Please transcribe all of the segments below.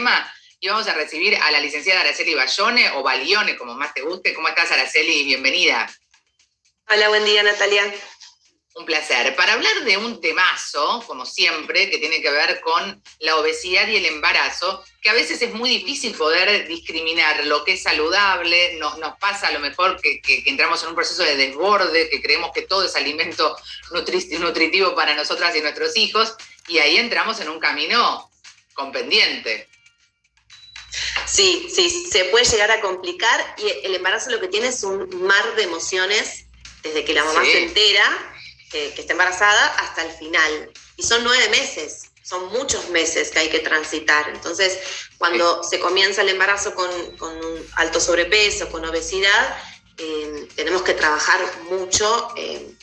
programa y vamos a recibir a la licenciada Araceli Bayone, o Balione, como más te guste. ¿Cómo estás, Araceli? Bienvenida. Hola, buen día, Natalia. Un placer. Para hablar de un temazo, como siempre, que tiene que ver con la obesidad y el embarazo, que a veces es muy difícil poder discriminar lo que es saludable. Nos pasa a lo mejor que entramos en un proceso de desborde, que creemos que todo es alimento nutritivo para nosotras y nuestros hijos, y ahí entramos en un camino con pendiente. Sí, se puede llegar a complicar, y el embarazo lo que tiene es un mar de emociones, desde que la mamá se entera que está embarazada hasta el final. Y son 9 meses, son muchos meses que hay que transitar. Entonces, cuando se comienza el embarazo con un alto sobrepeso, con obesidad, tenemos que trabajar mucho en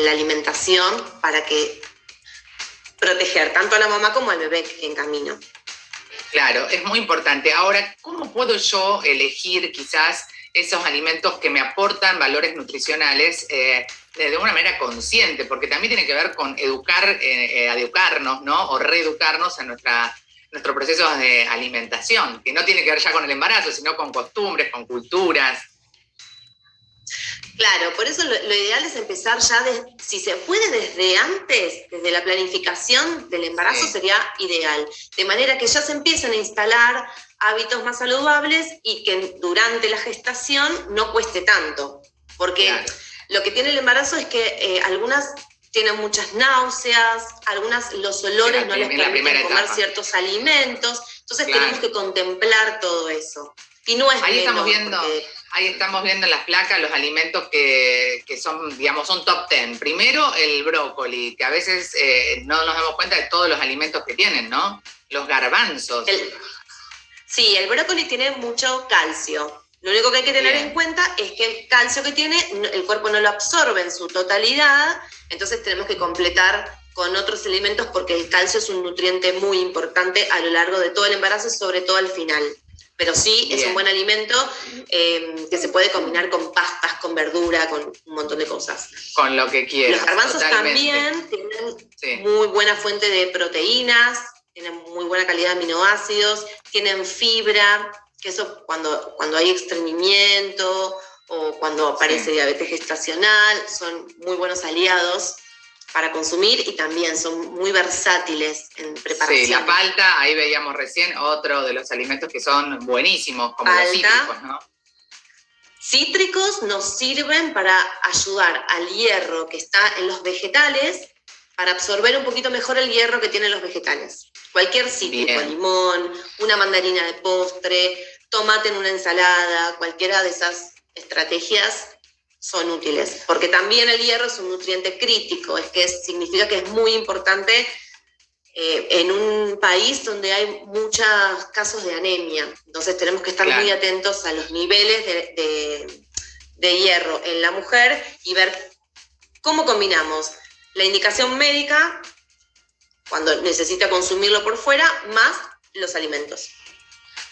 la alimentación para proteger tanto a la mamá como al bebé que en camino. Claro, es muy importante. Ahora, ¿cómo puedo yo elegir quizás esos alimentos que me aportan valores nutricionales de una manera consciente? Porque también tiene que ver con educarnos, ¿no? O reeducarnos en nuestro proceso de alimentación, que no tiene que ver ya con el embarazo, sino con costumbres, con culturas. Claro, por eso lo ideal es empezar ya, si se puede desde antes, desde la planificación del embarazo, sería ideal. De manera que ya se empiecen a instalar hábitos más saludables y que durante la gestación no cueste tanto. Porque lo que tiene el embarazo es que algunas tienen muchas náuseas, algunas los olores no les permiten comer ciertos alimentos, entonces tenemos que contemplar todo eso. Y no es Ahí estamos viendo en las placas los alimentos que son, digamos, son top 10. Primero, el brócoli, que a veces no nos damos cuenta de todos los alimentos que tienen, ¿no? Los garbanzos. Sí, el brócoli tiene mucho calcio. Lo único que hay que tener en cuenta es que el calcio que tiene, el cuerpo no lo absorbe en su totalidad, entonces tenemos que completar con otros alimentos porque el calcio es un nutriente muy importante a lo largo de todo el embarazo y sobre todo al final. Pero sí, es un buen alimento que se puede combinar con pastas, con verdura, con un montón de cosas. Con lo que quieras. Los garbanzos también tienen muy buena fuente de proteínas, tienen muy buena calidad de aminoácidos, tienen fibra, que eso cuando hay estreñimiento o cuando aparece diabetes gestacional, son muy buenos aliados para consumir y también son muy versátiles en preparación. Sí, la palta, ahí veíamos recién, otro de los alimentos que son buenísimos, como los cítricos, ¿no? Cítricos nos sirven para ayudar al hierro que está en los vegetales, para absorber un poquito mejor el hierro que tienen los vegetales. Cualquier cítrico, limón, una mandarina de postre, tomate en una ensalada, cualquiera de esas estrategias son útiles, porque también el hierro es un nutriente crítico, significa que es muy importante en un país donde hay muchos casos de anemia, entonces tenemos que estar muy atentos a los niveles de hierro en la mujer y ver cómo combinamos la indicación médica cuando necesita consumirlo por fuera, más los alimentos.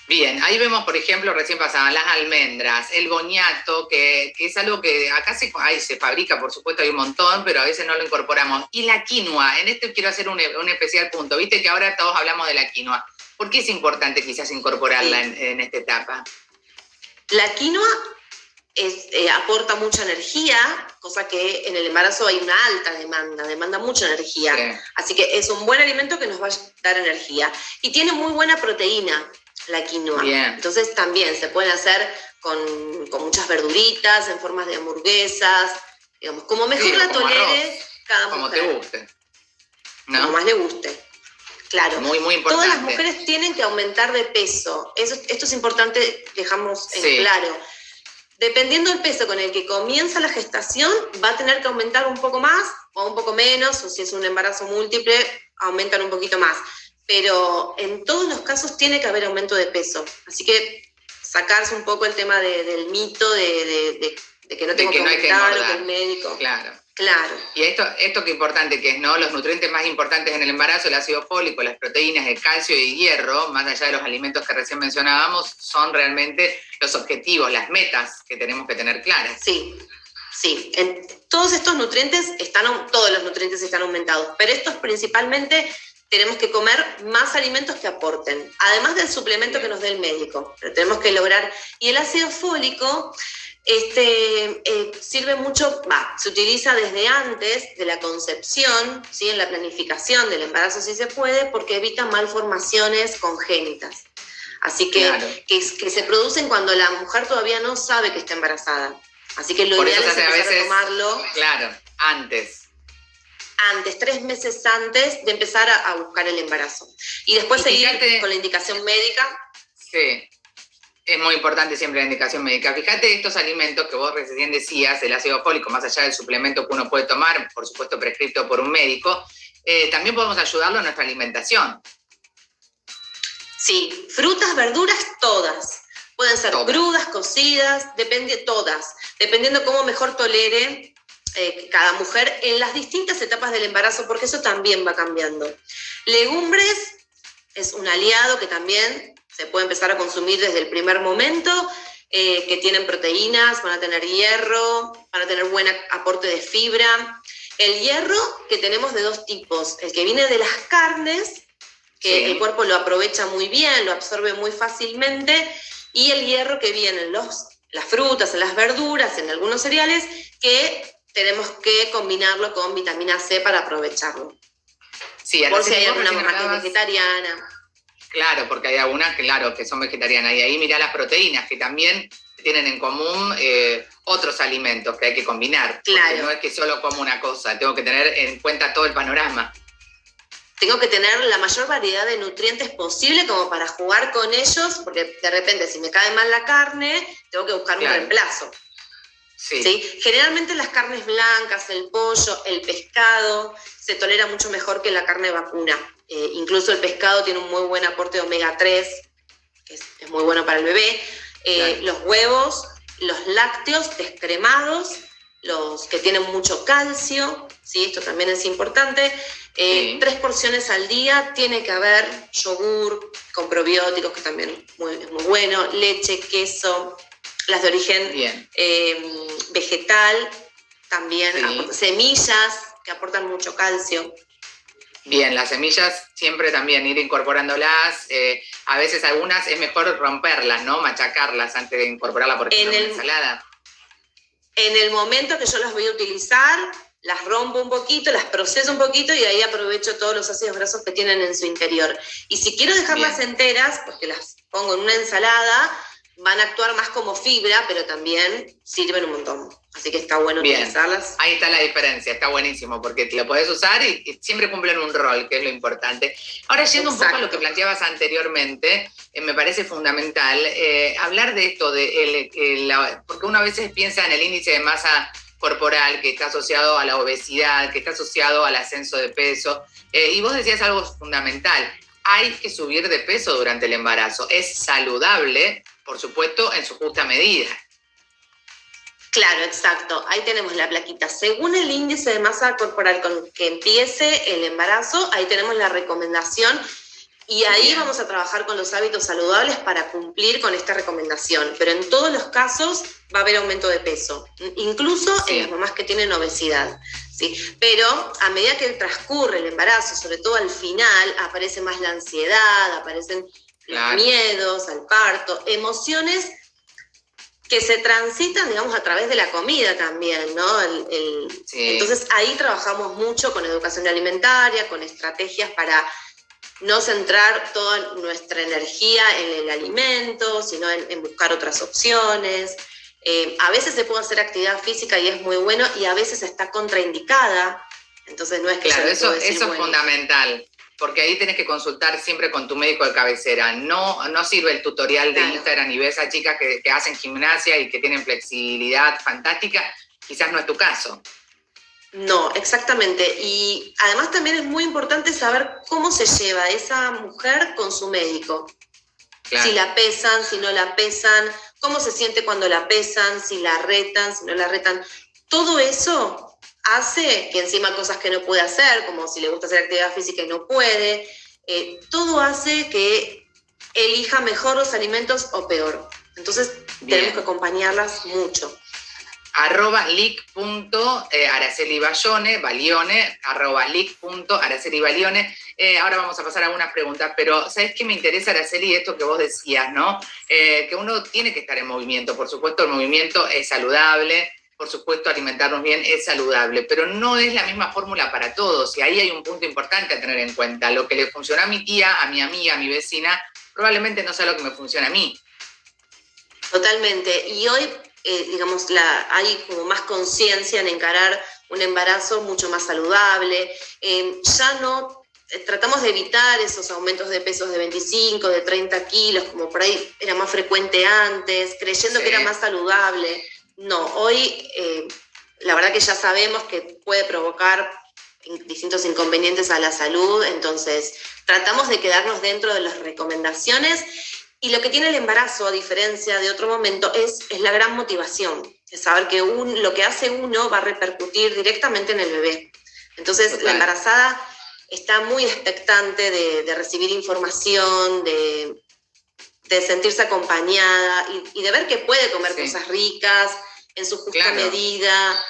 Bien, ahí vemos, por ejemplo, recién pasaban las almendras, el boniato, que es algo que acá se fabrica, por supuesto, hay un montón, pero a veces no lo incorporamos. Y la quinoa, en esto quiero hacer un especial punto. Viste que ahora todos hablamos de la quinoa. ¿Por qué es importante quizás incorporarla en esta etapa? La quinoa aporta mucha energía, cosa que en el embarazo hay una alta demanda mucha energía. Sí. Así que es un buen alimento que nos va a dar energía. Y tiene muy buena proteína, la quinoa. Entonces también se pueden hacer con muchas verduritas, en formas de hamburguesas, digamos, como mejor la tolere cada mujer. Como te guste, ¿no? Como más le guste. Claro, muy, muy importante. Todas las mujeres tienen que aumentar de peso. Esto es importante, dejamos en claro. Dependiendo del peso con el que comienza la gestación, va a tener que aumentar un poco más o un poco menos, o si es un embarazo múltiple, aumentan un poquito más. Pero en todos los casos tiene que haber aumento de peso. Así que sacarse un poco el tema del mito de que no tengo que aumentar o que el médico. Claro. Y esto que importante que es, ¿no? Los nutrientes más importantes en el embarazo, el ácido fólico, las proteínas, el calcio y hierro, más allá de los alimentos que recién mencionábamos, son realmente los objetivos, las metas que tenemos que tener claras. Sí. Todos estos nutrientes todos los nutrientes están aumentados, pero estos principalmente tenemos que comer más alimentos que aporten, además del suplemento que nos dé el médico. Pero tenemos que lograr, y el ácido fólico sirve mucho, se utiliza desde antes de la concepción, ¿sí? En la planificación del embarazo si se puede, porque evita malformaciones congénitas. Así que, claro, que se producen cuando la mujer todavía no sabe que está embarazada. Así que lo por ideal eso es empezar a tomarlo. Claro, antes, 3 meses antes de empezar a buscar el embarazo. Y después seguir con la indicación médica. Sí, es muy importante siempre la indicación médica. Fíjate estos alimentos que vos recién decías, el ácido fólico, más allá del suplemento que uno puede tomar, por supuesto prescrito por un médico, también podemos ayudarlo en nuestra alimentación. Sí, frutas, verduras, todas. Pueden ser crudas, cocidas, dependiendo cómo mejor tolere cada mujer en las distintas etapas del embarazo, porque eso también va cambiando. Legumbres es un aliado que también se puede empezar a consumir desde el primer momento, que tienen proteínas, van a tener hierro, van a tener buen aporte de fibra. El hierro que tenemos de 2 tipos, el que viene de las carnes, que el cuerpo lo aprovecha muy bien, lo absorbe muy fácilmente, y el hierro que viene en las frutas, en las verduras, en algunos cereales, que tenemos que combinarlo con vitamina C para aprovecharlo. Sí, por si hay alguna mamá que es vegetariana. Claro, porque hay algunas, claro, que son vegetarianas. Y ahí mirá las proteínas, que también tienen en común otros alimentos que hay que combinar. Claro. Porque no es que solo como una cosa, tengo que tener en cuenta todo el panorama. Tengo que tener la mayor variedad de nutrientes posible como para jugar con ellos, porque de repente si me cae mal la carne, tengo que buscar un reemplazo. Sí. Generalmente las carnes blancas, el pollo, el pescado, se tolera mucho mejor que la carne vacuna. Incluso el pescado tiene un muy buen aporte de omega 3, que es muy bueno para el bebé. Los huevos, los lácteos descremados, los que tienen mucho calcio, ¿sí? Esto también es importante. 3 porciones al día, tiene que haber yogur con probióticos, que también es muy bueno, leche, queso, las de origen vegetal, también semillas que aportan mucho calcio. Bien, las semillas siempre también ir incorporándolas, a veces algunas es mejor romperlas, ¿no? Machacarlas antes de incorporarlas, por ejemplo, en la ensalada. En el momento que yo las voy a utilizar, las rompo un poquito, las proceso un poquito y ahí aprovecho todos los ácidos grasos que tienen en su interior. Y si quiero dejarlas enteras, porque las pongo en una ensalada, van a actuar más como fibra, pero también sirven un montón. Así que está bueno utilizarlas. Ahí está la diferencia, está buenísimo, porque lo podés usar y siempre cumplen un rol, que es lo importante. Ahora, yendo un poco a lo que planteabas anteriormente, me parece fundamental hablar de esto, porque uno a veces piensa en el índice de masa corporal que está asociado a la obesidad, que está asociado al ascenso de peso, y vos decías algo fundamental, hay que subir de peso durante el embarazo, es saludable, por supuesto, en su justa medida. Claro, exacto. Ahí tenemos la plaquita. Según el índice de masa corporal con que empiece el embarazo, ahí tenemos la recomendación y ahí vamos a trabajar con los hábitos saludables para cumplir con esta recomendación. Pero en todos los casos va a haber aumento de peso, incluso en las mamás que tienen obesidad. ¿Sí? Pero a medida que transcurre el embarazo, sobre todo al final, aparece más la ansiedad, aparecen los miedos al parto, emociones que se transitan, digamos, a través de la comida también, ¿no? Entonces ahí trabajamos mucho con educación alimentaria, con estrategias para no centrar toda nuestra energía en el alimento, sino en buscar otras opciones. A veces se puede hacer actividad física y es muy bueno, y a veces está contraindicada, entonces no es que eso es fundamental. Porque ahí tenés que consultar siempre con tu médico de cabecera. No sirve el tutorial de Instagram y ves a chicas que hacen gimnasia y que tienen flexibilidad fantástica. Quizás no es tu caso. No, exactamente. Y además también es muy importante saber cómo se lleva esa mujer con su médico. Claro. Si la pesan, si no la pesan, cómo se siente cuando la pesan, si la retan, si no la retan. Todo eso hace que encima cosas que no puede hacer, como si le gusta hacer actividad física y no puede, todo hace que elija mejor los alimentos o peor. Entonces tenemos que acompañarlas mucho. @lic.aracelibayone, @lic.aracelibayone. Ahora vamos a pasar a algunas preguntas, pero ¿sabes qué me interesa, Araceli? Esto que vos decías, ¿no? Que uno tiene que estar en movimiento. Por supuesto, el movimiento es saludable, por supuesto, alimentarnos bien es saludable, pero no es la misma fórmula para todos, y ahí hay un punto importante a tener en cuenta. Lo que le funcionó a mi tía, a mi amiga, a mi vecina, probablemente no sea lo que me funciona a mí. Totalmente. Y hoy, digamos, hay como más conciencia en encarar un embarazo mucho más saludable. Ya no tratamos de evitar esos aumentos de pesos de 25, de 30 kilos, como por ahí era más frecuente antes, creyendo que era más saludable. No, hoy la verdad que ya sabemos que puede provocar distintos inconvenientes a la salud, entonces tratamos de quedarnos dentro de las recomendaciones. Y lo que tiene el embarazo, a diferencia de otro momento, es la gran motivación, es saber que lo que hace uno va a repercutir directamente en el bebé. Entonces, la embarazada está muy expectante de recibir información, de sentirse acompañada y de ver que puede comer cosas ricas en su justa medida,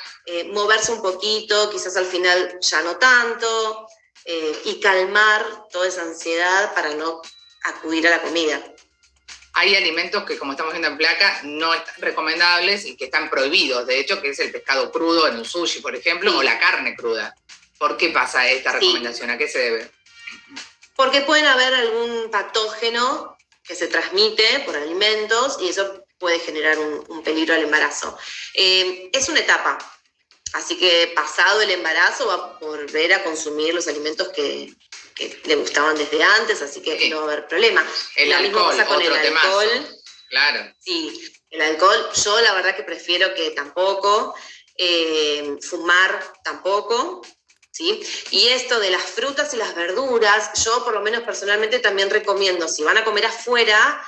moverse un poquito, quizás al final ya no tanto, y calmar toda esa ansiedad para no acudir a la comida. Hay alimentos que, como estamos viendo en placa, no están recomendables y que están prohibidos. De hecho, que es el pescado crudo en un sushi, por ejemplo, o la carne cruda. ¿Por qué pasa esta recomendación? ¿A qué se debe? Porque pueden haber algún patógeno que se transmite por alimentos y eso puede generar un peligro al embarazo. Es una etapa, así que pasado el embarazo va a volver a consumir los alimentos que le gustaban desde antes, así que no va a haber problema. El alcohol, pasa con el alcohol. Claro. Sí, el alcohol, yo la verdad que prefiero que tampoco, fumar tampoco, ¿sí? Y esto de las frutas y las verduras, yo por lo menos personalmente también recomiendo, si van a comer afuera,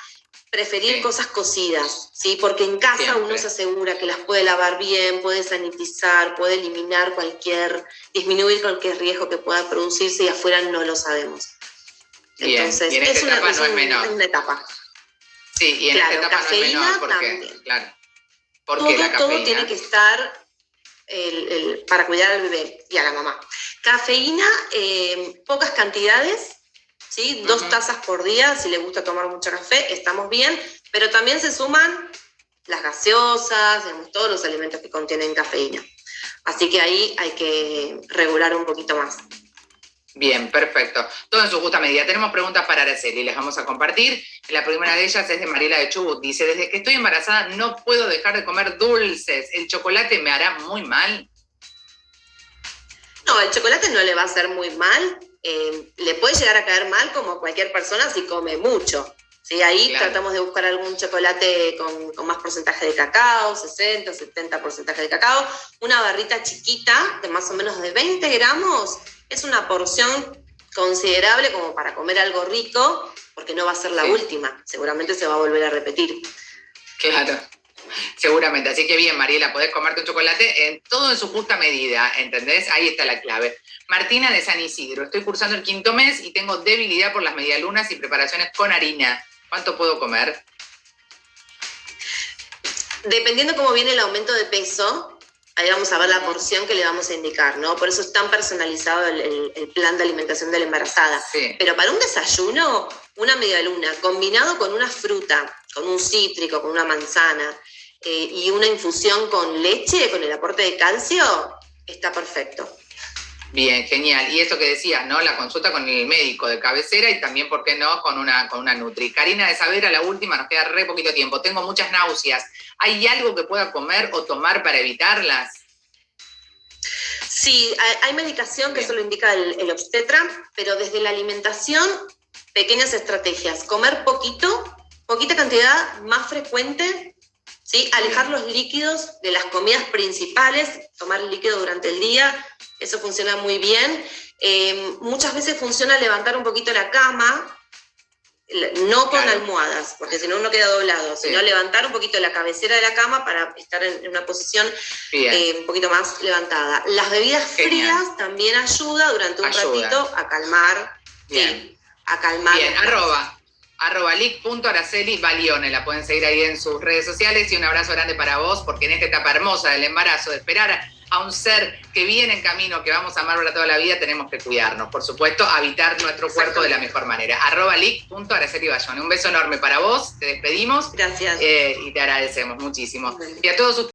preferir cosas cocidas, ¿sí? Porque en casa uno se asegura que las puede lavar bien, puede sanitizar, puede eliminar disminuir cualquier riesgo que pueda producirse y afuera no lo sabemos. Bien. Entonces, y en esta etapa no es menor. Es una etapa. Sí, y en esta etapa no es menor porque, porque la cafeína. Todo tiene que estar para cuidar al bebé y a la mamá. Cafeína, pocas cantidades, ¿sí? 2 tazas por día, si le gusta tomar mucho café, estamos bien, pero también se suman las gaseosas, todos los alimentos que contienen cafeína. Así que ahí hay que regular un poquito más. Bien, perfecto. Todo en su justa medida. Tenemos preguntas para Araceli, les vamos a compartir. La primera de ellas es de Mariela de Chubut. Dice, desde que estoy embarazada no puedo dejar de comer dulces. ¿El chocolate me hará muy mal? No, el chocolate no le va a hacer muy mal. Le puede llegar a caer mal como a cualquier persona si come mucho. ¿Sí? Ahí tratamos de buscar algún chocolate con más porcentaje de cacao, 60, 70% de cacao. Una barrita chiquita de más o menos de 20 gramos es una porción considerable como para comer algo rico, porque no va a ser la última. Seguramente se va a volver a repetir. Claro. Seguramente, así que bien, Mariela, podés comerte un chocolate todo en su justa medida, ¿entendés? Ahí está la clave. Martina de San Isidro, estoy cursando el 5º mes y tengo debilidad por las medialunas y preparaciones con harina. ¿Cuánto puedo comer? Dependiendo cómo viene el aumento de peso, ahí vamos a ver la porción que le vamos a indicar, ¿no? Por eso es tan personalizado el plan de alimentación de la embarazada. Sí. Pero para un desayuno, una medialuna combinado con una fruta, con un cítrico, con una manzana, y una infusión con leche, con el aporte de calcio, está perfecto. Bien, genial. Y esto que decías, ¿no? La consulta con el médico de cabecera y también, ¿por qué no?, con una nutri. Karina de Saavedra, la última, nos queda re poquito tiempo. Tengo muchas náuseas. ¿Hay algo que pueda comer o tomar para evitarlas? Sí, hay medicación que eso lo indica el obstetra, pero desde la alimentación, pequeñas estrategias. Comer poquita cantidad, más frecuente, ¿sí? Alejar los líquidos de las comidas principales, tomar líquido durante el día, eso funciona muy bien. Muchas veces funciona levantar un poquito la cama, no con almohadas, porque si no uno queda doblado, sino levantar un poquito la cabecera de la cama para estar en una posición un poquito más levantada. Las bebidas frías también ayuda durante un ratito a calmar. Bien. A calmar. Bien, @lic.araceli_balione. La pueden seguir ahí en sus redes sociales, y un abrazo grande para vos, porque en esta etapa hermosa del embarazo, de esperar a un ser que viene en camino, que vamos a amar para toda la vida, tenemos que cuidarnos, por supuesto, habitar nuestro cuerpo de la mejor manera. @lic.araceli_balione. Un beso enorme para vos, te despedimos. Gracias. Y te agradecemos muchísimo. Y a todos ustedes.